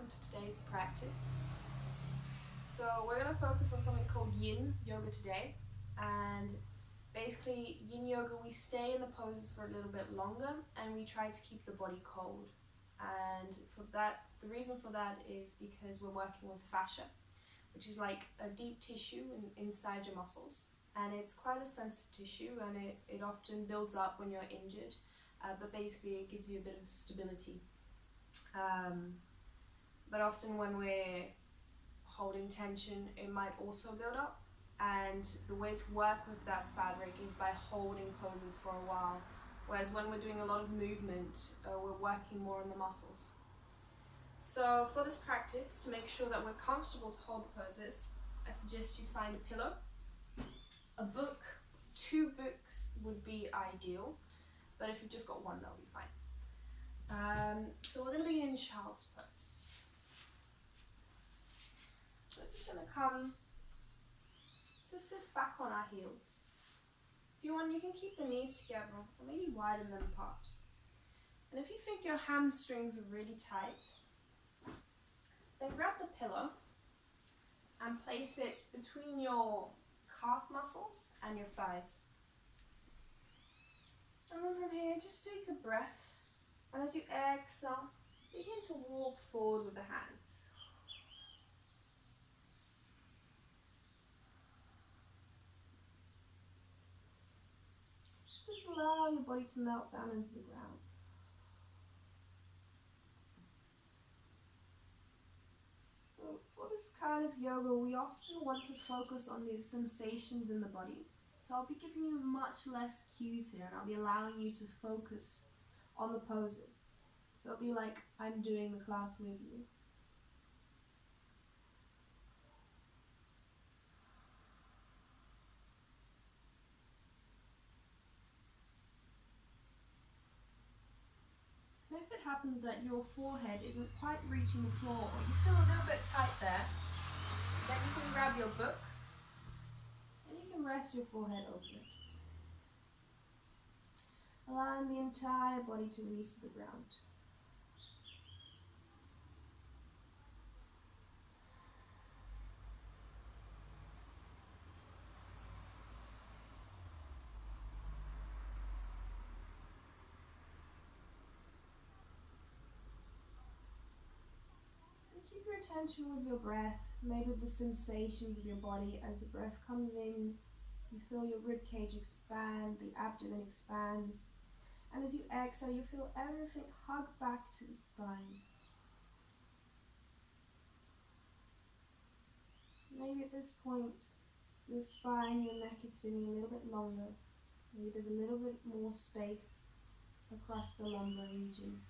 welcome to today's practice. So we're going to focus on something called Yin Yoga today, and basically Yin Yoga, we stay in the poses for a little bit longer and we try to keep the body cold. And for that, the reason for that is because we're working with fascia, which is like a deep tissue inside your muscles, and it's quite a sensitive tissue, and it often builds up when you're injured, but basically it gives you a bit of stability. But often when we're holding tension, it might also build up, and the way to work with that fabric is by holding poses for a while, whereas when we're doing a lot of movement, we're working more on the muscles. So for this practice, to make sure that we're comfortable to hold the poses, I suggest you find a pillow, a book. 2 books would be ideal, but if you've just got one, that'll be fine. So we're going to begin in child's pose. So we're just going to come to sit back on our heels. If you want, you can keep the knees together or maybe widen them apart. And if you think your hamstrings are really tight, then grab the pillow and place it between your calf muscles and your thighs. And then from here, just take a breath. And as you exhale, begin to walk forward with the hands. Just allow your body to melt down into the ground. So for this kind of yoga, we often want to focus on the sensations in the body. So I'll be giving you much less cues here, and I'll be allowing you to focus on the poses. So it'll be like I'm doing the class with you. And if it happens that your forehead isn't quite reaching the floor, or you feel a little bit tight there, then you can grab your book and you can rest your forehead over it, allowing the entire body to release to the ground. Keep your attention with your breath, maybe the sensations of your body. As the breath comes in, you feel your rib cage expand, the abdomen expands, and as you exhale, you feel everything hug back to the spine. Maybe at this point, your spine, your neck is feeling a little bit longer. Maybe there's a little bit more space across the lumbar region.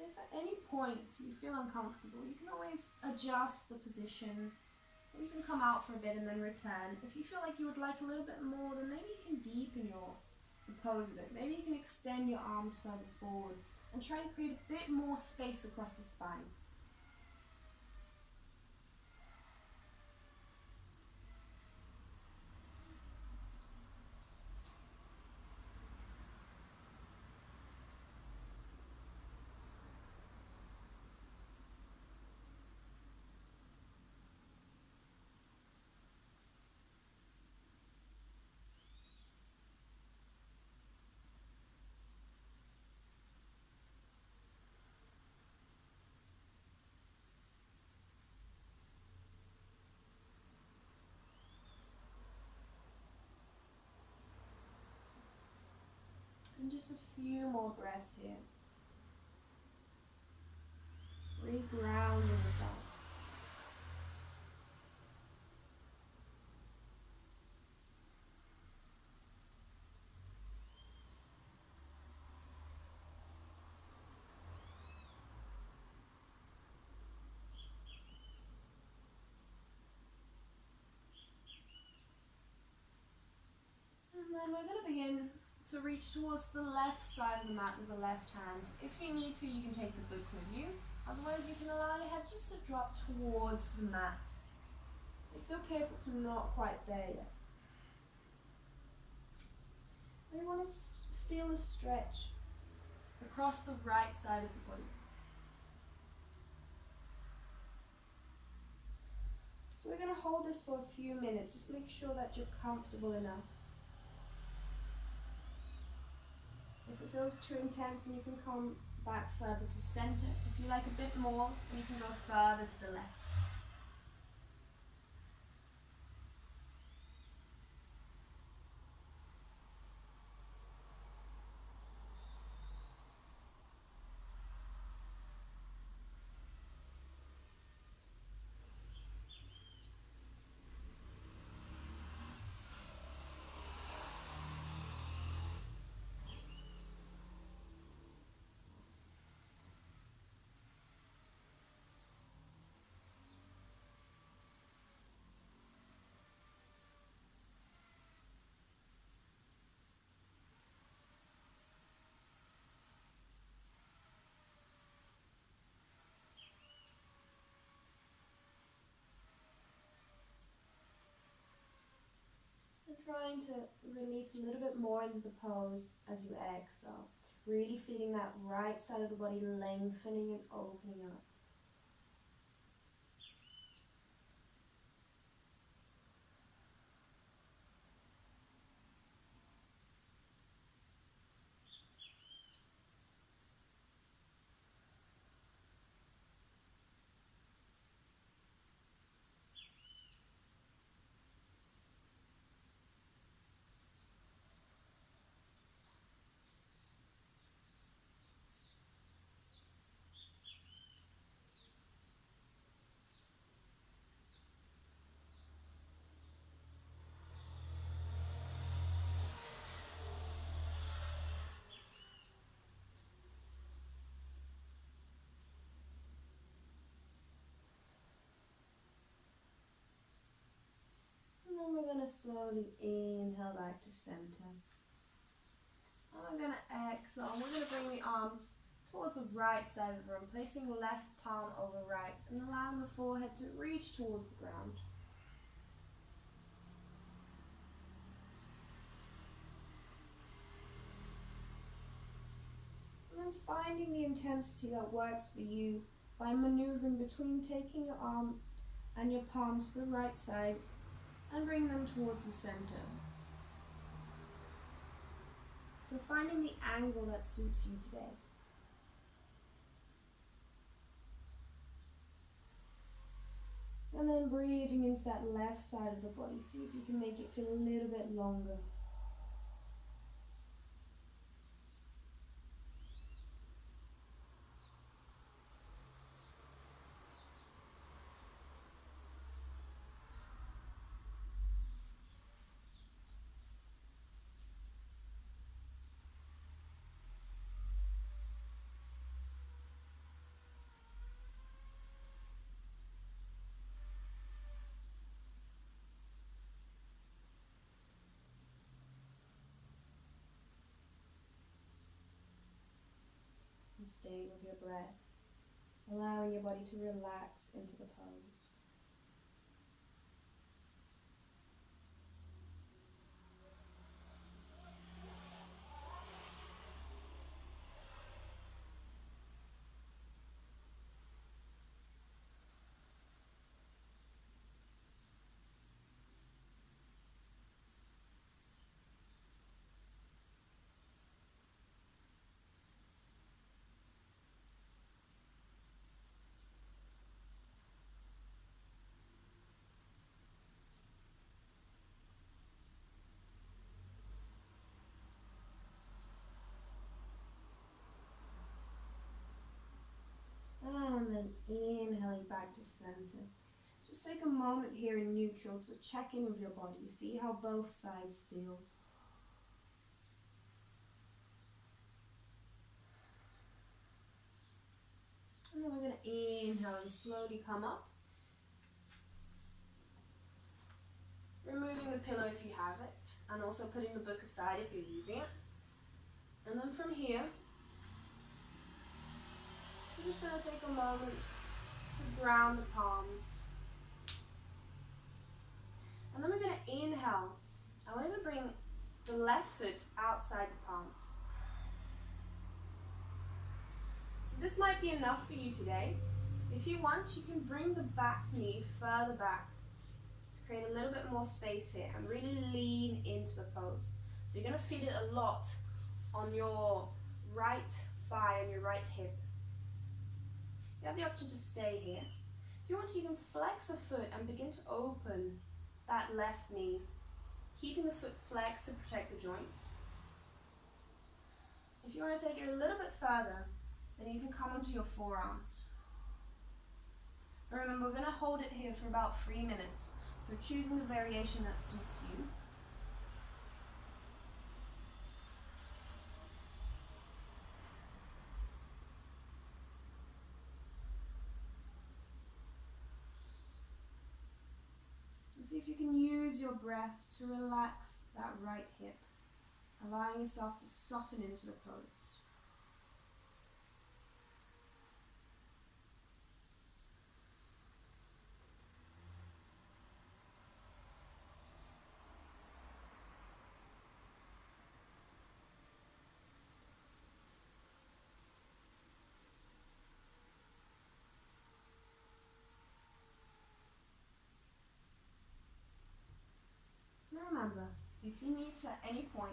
If at any point you feel uncomfortable, you can always adjust the position. You can come out for a bit and then return. If you feel like you would like a little bit more, then maybe you can deepen the pose a bit. Maybe you can extend your arms further forward and try to create a bit more space across the spine. And just a few more breaths here. Reground yourself. then we're going to begin to reach towards the left side of the mat with the left hand. If you need to, you can take the book with you. Otherwise, you can allow your head just to drop towards the mat. It's okay if it's not quite there yet. We want to feel a stretch across the right side of the body. So we're going to hold this for a few minutes. Just make sure that you're comfortable enough. If it feels too intense, then you can come back further to center. If you like a bit more, then you can go further to the left. Trying to release a little bit more into the pose as you exhale. Really feeling that right side of the body lengthening and opening up. And then we're going to slowly inhale back to center. And we're going to exhale. We're going to bring the arms towards the right side of the room, placing left palm over right and allowing the forehead to reach towards the ground. And then finding the intensity that works for you by maneuvering between taking your arm and your palms to the right side and bring them towards the center. So finding the angle that suits you today. And then breathing into that left side of the body. See if you can make it feel a little bit longer. And staying with your breath, allowing your body to relax into the pose. And then inhaling back to center. Just take a moment here in neutral to check in with your body. See how both sides feel. And then we're going to inhale and slowly come up. Removing the pillow if you have it. and also putting the book aside if you're using it. And then from here, we're just going to take a moment to ground the palms. And then we're going to inhale. And we're going to bring the left foot outside the palms. So this might be enough for you today. If you want, you can bring the back knee further back to create a little bit more space here and really lean into the pose. So you're going to feel it a lot on your right thigh and your right hip. You have the option to stay here. If you want, you can flex a foot and begin to open that left knee, keeping the foot flexed to protect the joints. If you want to take it a little bit further, then you can come onto your forearms. But remember, we're going to hold it here for about 3 minutes. So choosing the variation that suits you. And see if you can use your breath to relax that right hip, allowing yourself to soften into the pose. Now remember, if you need to at any point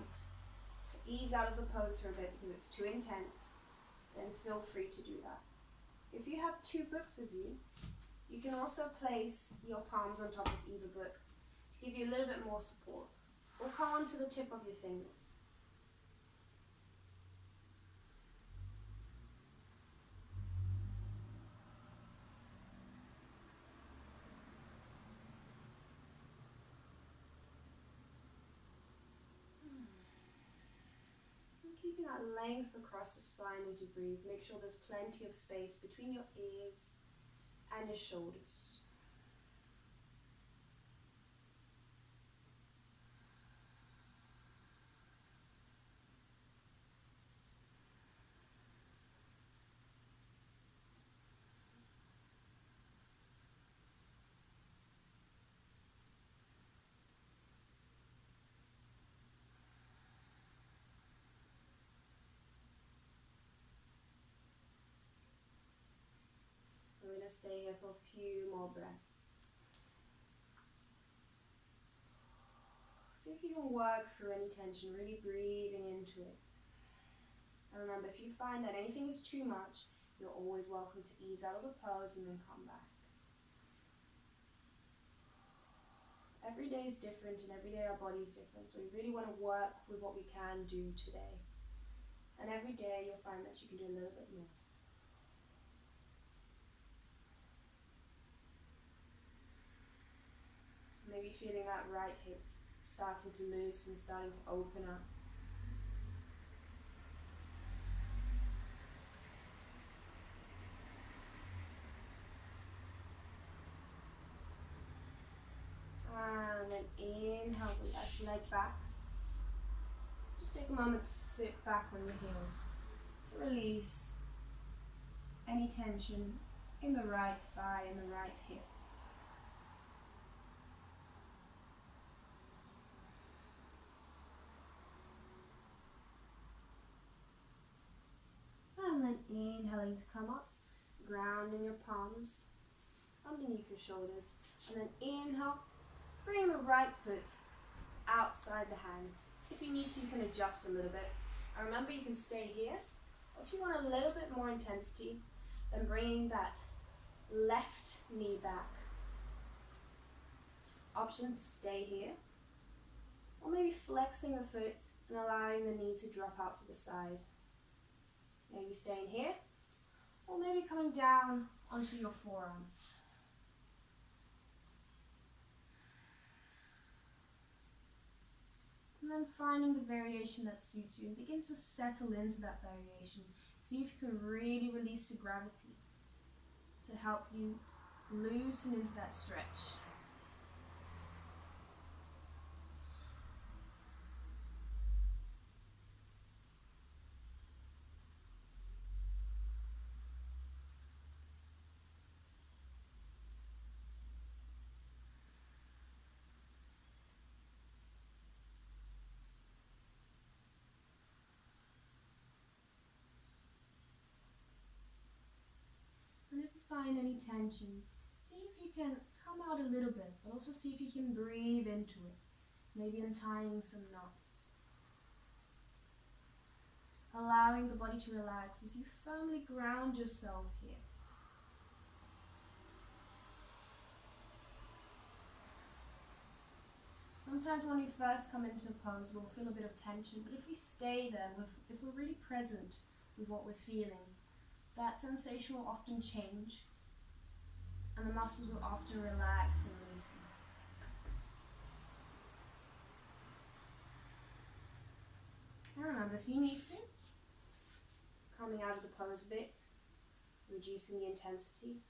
to ease out of the pose for a bit because it's too intense, then feel free to do that. If you have 2 books with you, you can also place your palms on top of either book to give you a little bit more support, or come onto the tip of your fingers. So keeping that length across the spine as you breathe, make sure there's plenty of space between your ears and your shoulders. We're going to stay here for a few more breaths. See if you can work through any tension, really breathing into it. And remember, if you find that anything is too much, you're always welcome to ease out of the pose and then come back. Every day is different and every day our body is different, so we really want to work with what we can do today. And every day you'll find that you can do a little bit more. Maybe feeling that right hip starting to loosen, starting to open up. And then inhale the left leg back. Just take a moment to sit back on your heels to release any tension in the right thigh and the right hip. And then inhaling to come up, grounding your palms underneath your shoulders. And then inhale, bring the right foot outside the hands. If you need to, you can adjust a little bit. And remember, you can stay here. Or if you want a little bit more intensity, then bringing that left knee back. Option to stay here. Or maybe flexing the foot and allowing the knee to drop out to the side. Maybe staying here, or maybe coming down onto your forearms. And then finding the variation that suits you and begin to settle into that variation. See if you can really release the gravity to help you loosen into that stretch. find any tension, see if you can come out a little bit, but also see if you can breathe into it, maybe untying some knots. Allowing the body to relax as you firmly ground yourself here. Sometimes when we first come into a pose, we'll feel a bit of tension, but if we stay there, if we're really present with what we're feeling, that sensation will often change, and the muscles will often relax and loosen. And remember, if you need to, coming out of the pose a bit, reducing the intensity,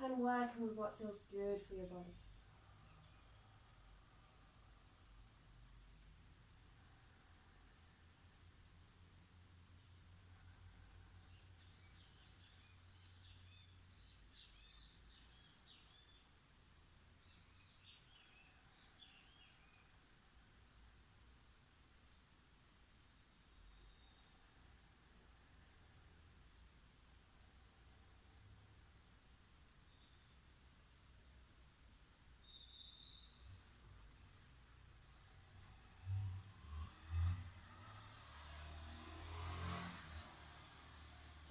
and working with what feels good for your body.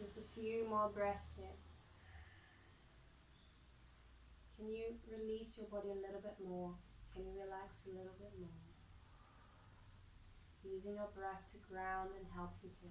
Just a few more breaths here. Can you release your body a little bit more? Can you relax a little bit more? Using your breath to ground and help you here.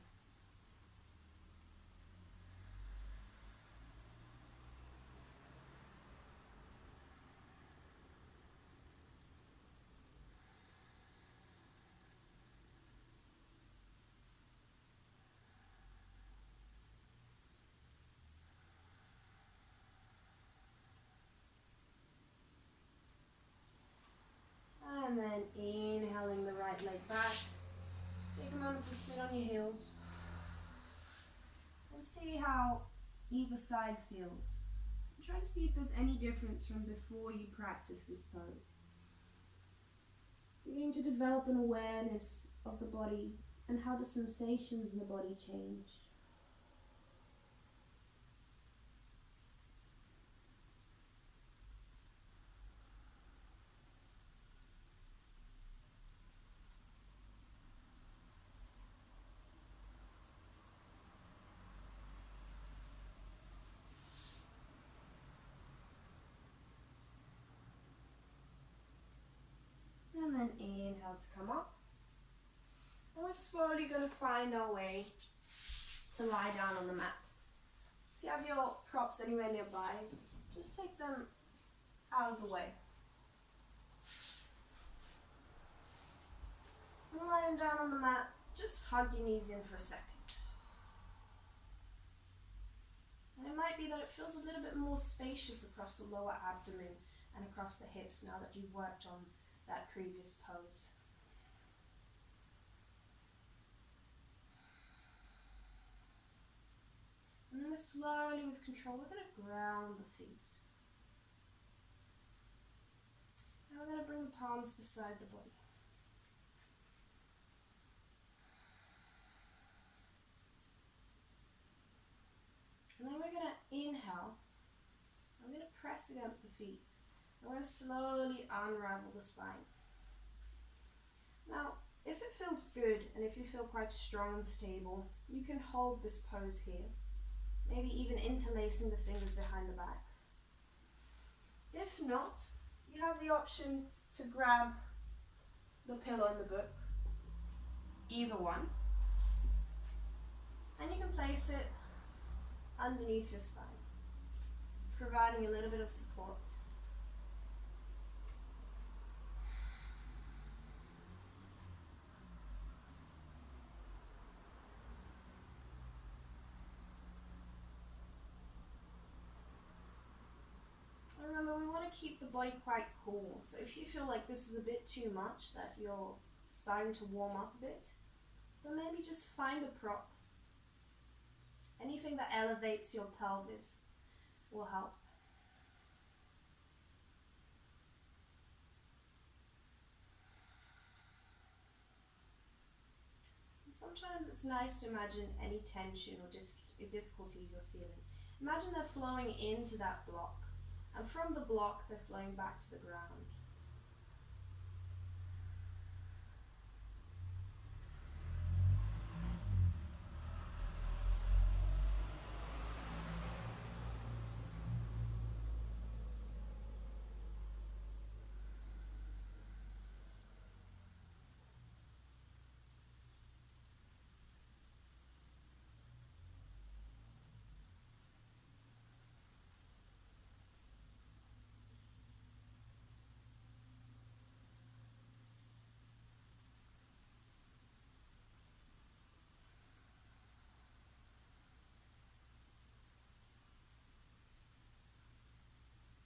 And then inhaling the right leg back. Take a moment to sit on your heels and see how either side feels. And try to see if there's any difference from before you practice this pose. Beginning to develop an awareness of the body and how the sensations in the body change. And then inhale to come up. And we're slowly going to find our way to lie down on the mat. If you have your props anywhere nearby, just take them out of the way. And lying down on the mat, just hug your knees in for a second. And it might be that it feels a little bit more spacious across the lower abdomen and across the hips now that you've worked on that previous pose. And then slowly, with control, we're going to ground the feet. And we're going to bring the palms beside the body. And then we're going to inhale. I'm going to press against the feet. I'm going to slowly unravel the spine. Now, if it feels good and if you feel quite strong and stable, you can hold this pose here. Maybe even interlacing the fingers behind the back. If not, you have the option to grab the pillow in the book, either one, and you can place it underneath your spine, providing a little bit of support. Remember, we want to keep the body quite cool, so if you feel like this is a bit too much, that you're starting to warm up a bit, then maybe just find a prop. Anything that elevates your pelvis will help. And sometimes it's nice to imagine any tension or difficulties you're feeling. Imagine they're flowing into that block, and from the block they're flowing back to the ground.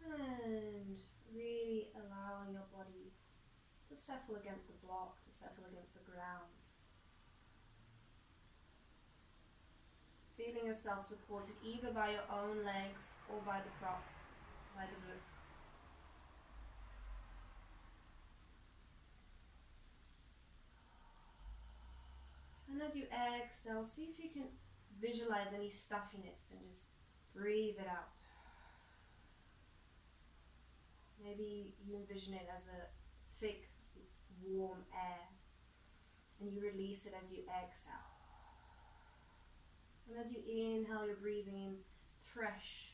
And really allowing your body to settle against the block, to settle against the ground. Feeling yourself supported either by your own legs or by the prop, by the book. And as you exhale, see if you can visualize any stuffiness and just breathe it out. Maybe you envision it as a thick, warm air, and you release it as you exhale. And as you inhale, you're breathing in fresh,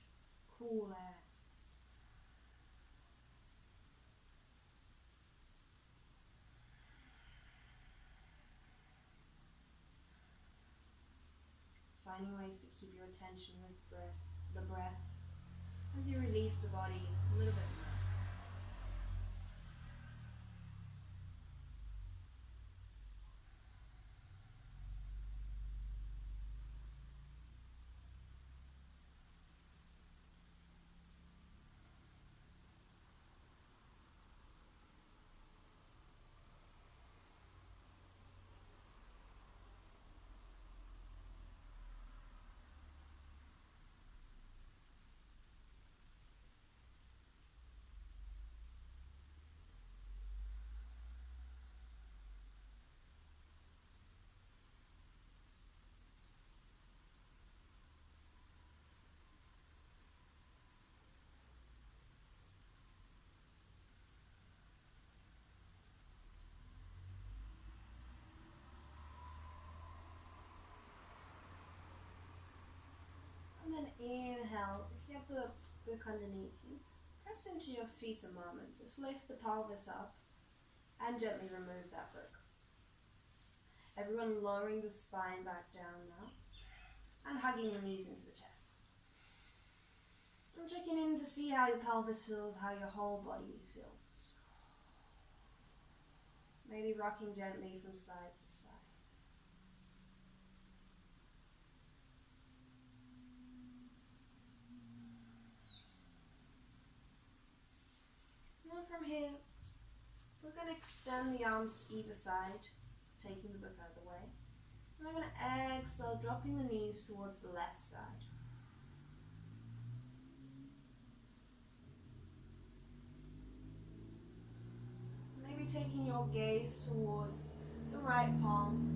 cool air. Finding ways to keep your attention with the breath as you release the body a little bit more. And then inhale, if you have the book underneath you, press into your feet a moment. Just lift the pelvis up and gently remove that book. Everyone lowering the spine back down now and hugging the knees into the chest. And checking in to see how your pelvis feels, how your whole body feels. Maybe rocking gently from side to side. Now from here, we're going to extend the arms to either side, taking the book out of the way. And I'm going to exhale, dropping the knees towards the left side. Maybe taking your gaze towards the right palm.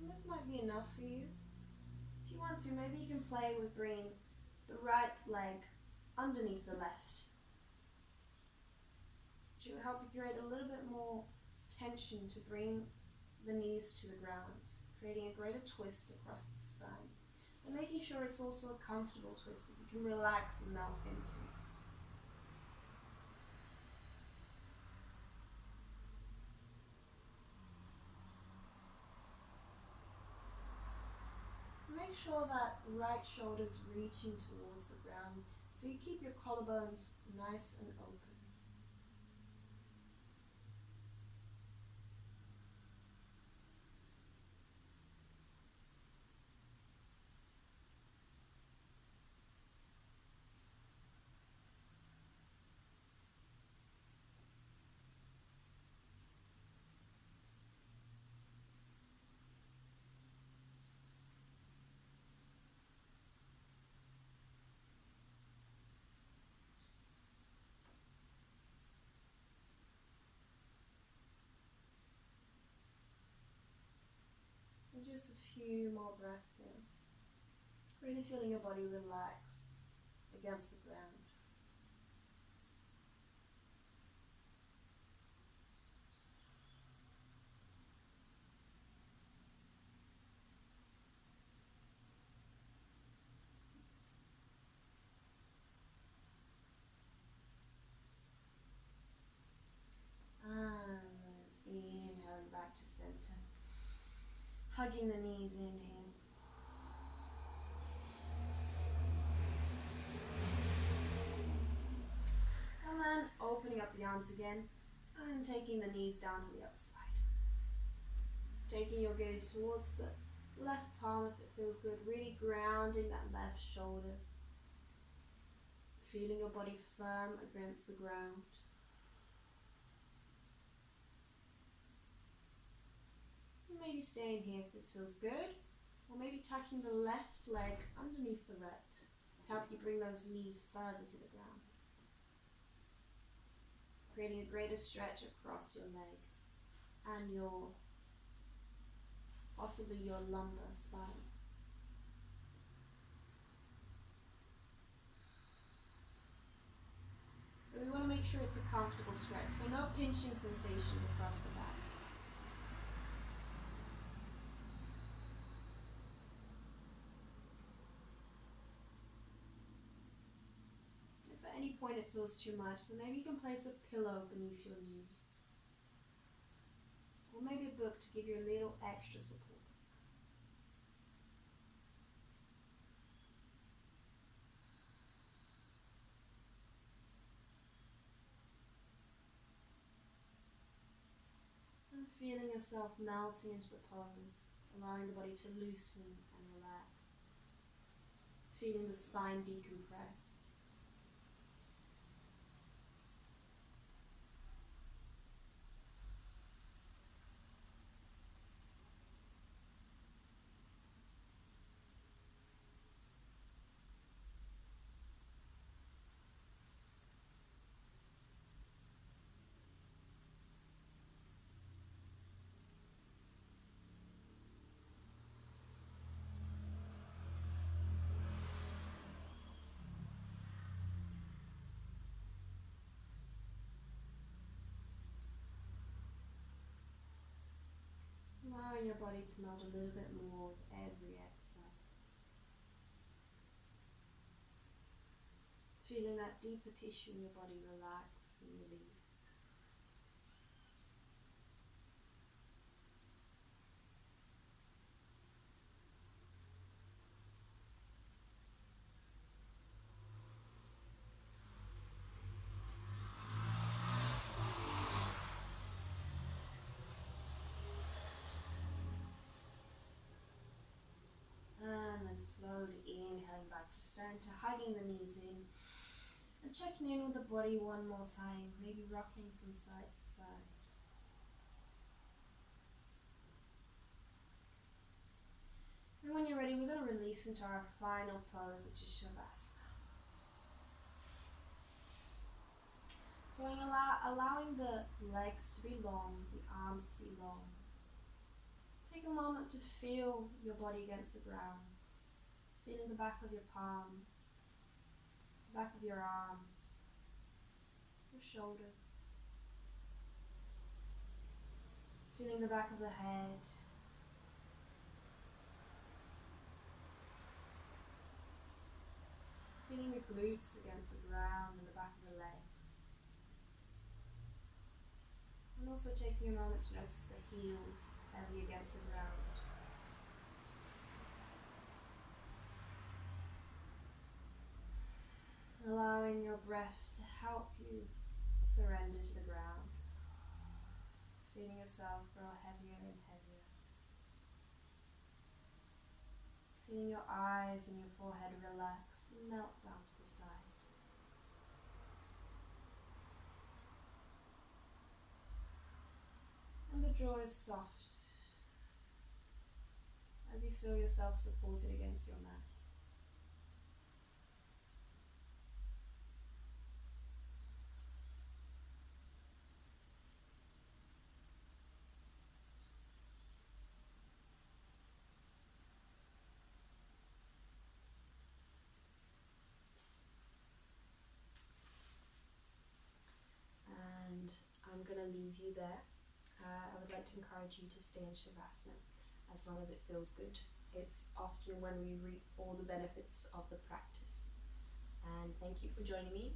And this might be enough for you. If you want to, maybe you can play with bringing the right leg underneath the left, which will help you create a little bit more tension to bring the knees to the ground, creating a greater twist across the spine, and making sure it's also a comfortable twist that you can relax and melt into. Make sure that right shoulder's reaching towards the ground, so you keep your collarbones nice and open. just a few more breaths in. Really feeling your body relax against the ground. And then inhaling back to center. Hugging the knees, inhale. And then opening up the arms again and taking the knees down to the other side. Taking your gaze towards the left palm if it feels good, really grounding that left shoulder. Feeling your body firm against the ground. Maybe staying here if this feels good, or maybe tucking the left leg underneath the right to help you bring those knees further to the ground. Creating a greater stretch across your leg and possibly your lumbar spine. But we want to make sure it's a comfortable stretch, so no pinching sensations across the back. If at any point it feels too much, then maybe you can place a pillow beneath your knees. Or maybe a book to give you a little extra support. And feeling yourself melting into the pose, allowing the body to loosen and relax. Feeling the spine decompress. Allowing your body to melt a little bit more with every exhale. Feeling that deeper tissue in your body relax and release. And then slowly inhaling back to center, hugging the knees in. And checking in with the body one more time, maybe rocking from side to side. And when you're ready, we're going to release into our final pose, which is Shavasana. So allowing the legs to be long, the arms to be long. Take a moment to feel your body against the ground. Feeling the back of your palms, the back of your arms, your shoulders. Feeling the back of the head. Feeling the glutes against the ground and the back of the legs. And also taking a moment to notice the heels heavy against the ground. Allowing your breath to help you surrender to the ground. Feeling yourself grow heavier and heavier. Feeling your eyes and your forehead relax and melt down to the side. And the jaw is soft as you feel yourself supported against your mat. might encourage you to stay in Shavasana as long as it feels good. It's often when we reap all the benefits of the practice. And thank you for joining me.